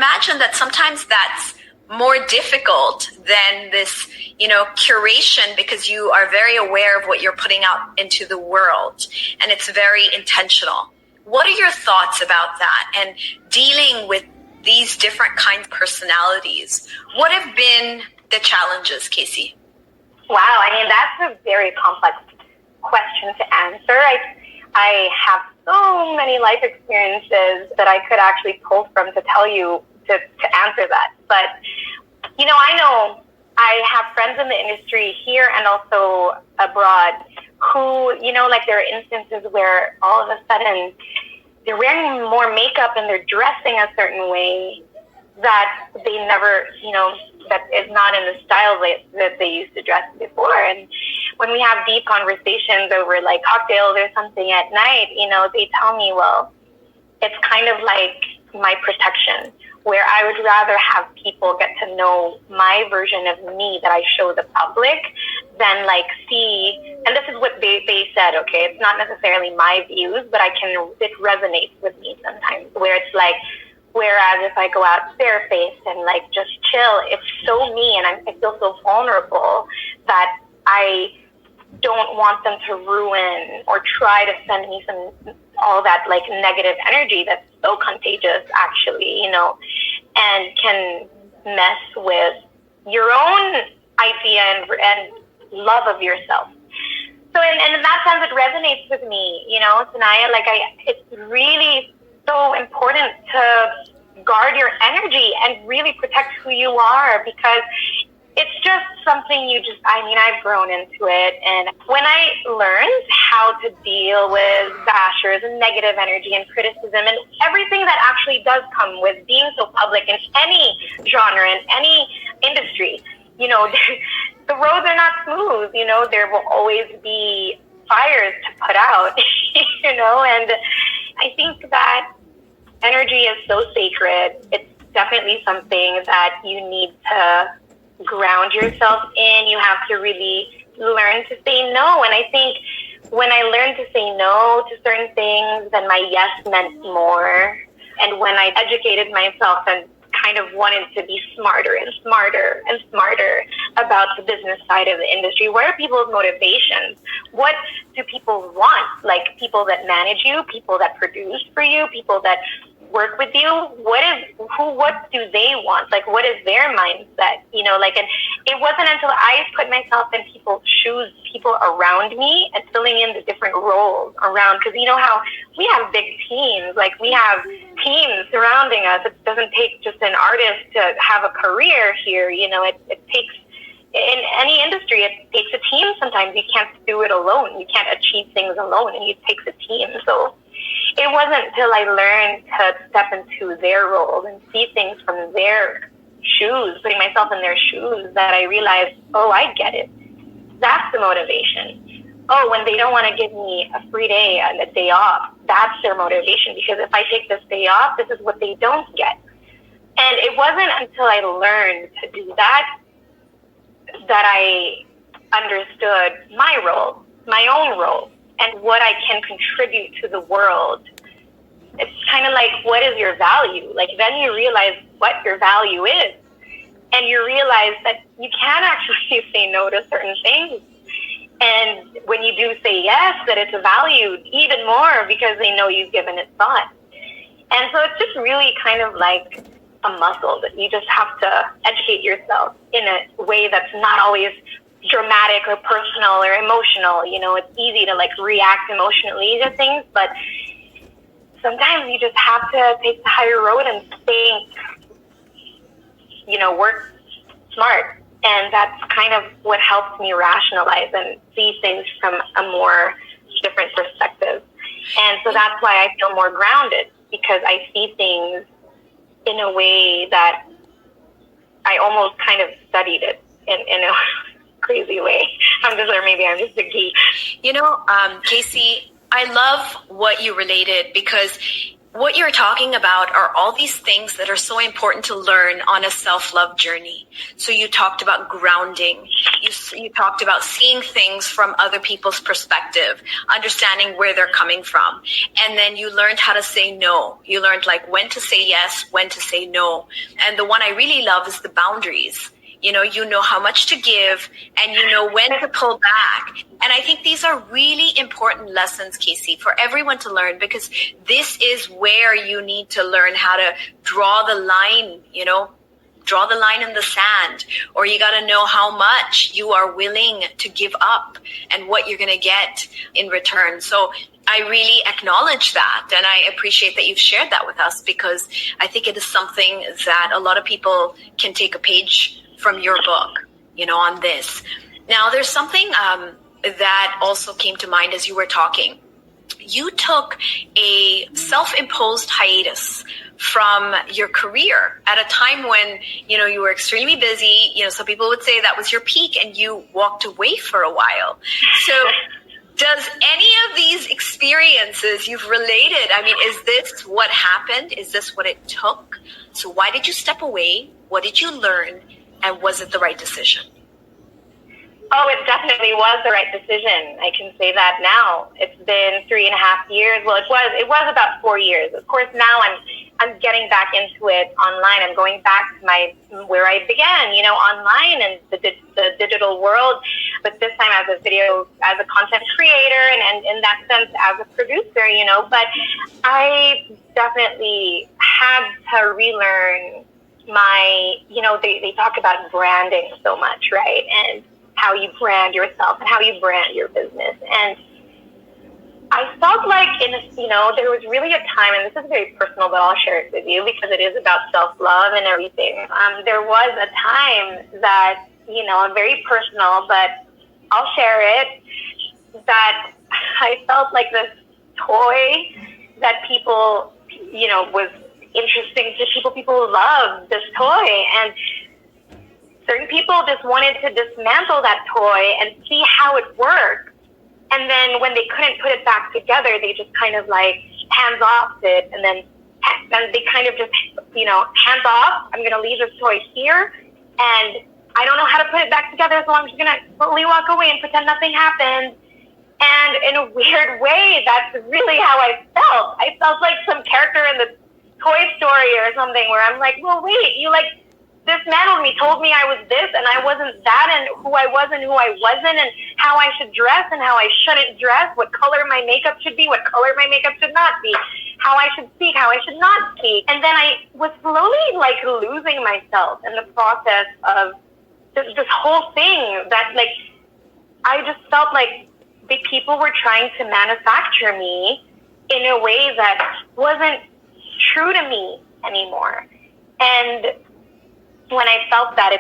imagine that sometimes that's more difficult than this, curation, because you are very aware of what you're putting out into the world, and it's very intentional. What are your thoughts about that and dealing with these different kinds of personalities? What have been the challenges, Casey? Wow, I mean, that's a very complex question to answer. I have so many life experiences that I could actually pull from to tell you to answer that. But, I know I have friends in the industry here and also abroad who, there are instances where all of a sudden they're wearing more makeup and they're dressing a certain way that they never, that is not in the style that they used to dress before. And when we have deep conversations over like cocktails or something at night, they tell me, well, it's kind of like my protection, where I would rather have people get to know my version of me that I show the public than like see, and this is what they said, okay, it's not necessarily my views, but it resonates with me sometimes, where it's like, whereas if I go out barefaced and like just chill, it's so me and I feel so vulnerable that I don't want them to ruin or try to send me all that like negative energy that's so contagious actually, and can mess with your own idea and love of yourself. So in that sense, it resonates with me, Sanaya, it's really so important to guard your energy and really protect who you are, because it's just something I've grown into it. And when I learned how to deal with bashers and negative energy and criticism and everything that actually does come with being so public in any genre, in any industry, the roads are not smooth, there will always be fires to put out, and I think that energy is so sacred. It's definitely something that you need to ground yourself in. You have to really learn to say no. And I think when I learned to say no to certain things, then my yes meant more. And when I educated myself and kind of wanted to be smarter and smarter and smarter about the business side of the industry, what are people's motivations? What do people want? Like people that manage you, people that produce for you, people that work with you, what do they want? Like, what is their mindset? And it wasn't until I put myself in people's shoes, people around me, and filling in the different roles around, because how we have big teams, like we have teams surrounding us. It doesn't take just an artist to have a career here. It takes, in any industry, it takes a team sometimes. You can't do it alone. You can't achieve things alone, and it takes a team. So it wasn't until I learned to step into their roles and see things from their shoes, putting myself in their shoes, that I realized, oh, I get it. That's the motivation. Oh, when they don't want to give me a free day and a day off, that's their motivation, because if I take this day off, this is what they don't get. And it wasn't until I learned to do that I understood my role, my own role, and what I can contribute to the world. It's kind of like, what is your value? Like, then you realize what your value is. And you realize that you can actually say no to certain things. And when you do say yes, that it's valued even more because they know you've given it thought. And so it's just really kind of like a muscle that you just have to educate yourself in a way that's not always dramatic or personal or emotional. It's easy to like react emotionally to things, but sometimes you just have to take the higher road and think, work smart. And that's kind of what helps me rationalize and see things from a more different perspective. And so that's why I feel more grounded, because I see things in a way that I almost kind of studied it in a crazy way. Maybe I'm just a geek. Casey, I love what you related, because what you're talking about are all these things that are so important to learn on a self-love journey. So you talked about grounding. You talked about seeing things from other people's perspective, understanding where they're coming from. And then you learned how to say no. You learned like when to say yes, when to say no. And the one I really love is the boundaries. You know how much to give, and you know when to pull back. And I think these are really important lessons, Casey, for everyone to learn, because this is where you need to learn how to draw the line, draw the line in the sand, or you got to know how much you are willing to give up and what you're going to get in return. So I really acknowledge that, and I appreciate that you've shared that with us, because I think it is something that a lot of people can take a page from your book, on this. Now, there's something that also came to mind as you were talking. You took a self-imposed hiatus from your career at a time when, you were extremely busy. Some people would say that was your peak, and you walked away for a while. So does any of these experiences you've related, is this what happened? Is this what it took? So why did you step away? What did you learn? And was it the right decision? Oh, it definitely was the right decision. I can say that now. It's been 3.5 years. Well, it was about 4 years. Of course, now I'm getting back into it online. I'm going back to where I began, online and the digital world, but this time as a content creator, and in that sense as a producer, But I definitely had to relearn they talk about branding so much, right? And how you brand yourself and how you brand your business. And I felt like there was really a time, and this is very personal, but I'll share it with you because it is about self-love and everything. There was a time that, very personal, but I'll share it, that I felt like this toy that people, was interesting to people. People loved this toy, and certain people just wanted to dismantle that toy and see how it worked. And then when they couldn't put it back together, they just kind of like hands off it, and then they kind of just, hands off. I'm going to leave this toy here, and I don't know how to put it back together, so I'm just going to slowly walk away and pretend nothing happened. And in a weird way, that's really how I felt. I felt like some character in the Toy Story or something, where I'm like, well, wait, you dismantled me, told me I was this and I wasn't that, and who I was and who I wasn't, and how I should dress and how I shouldn't dress, what color my makeup should be, what color my makeup should not be, how I should speak, how I should not speak. And then I was slowly losing myself in the process of this whole thing, that I just felt like the people were trying to manufacture me in a way that wasn't true to me anymore. And when I felt that,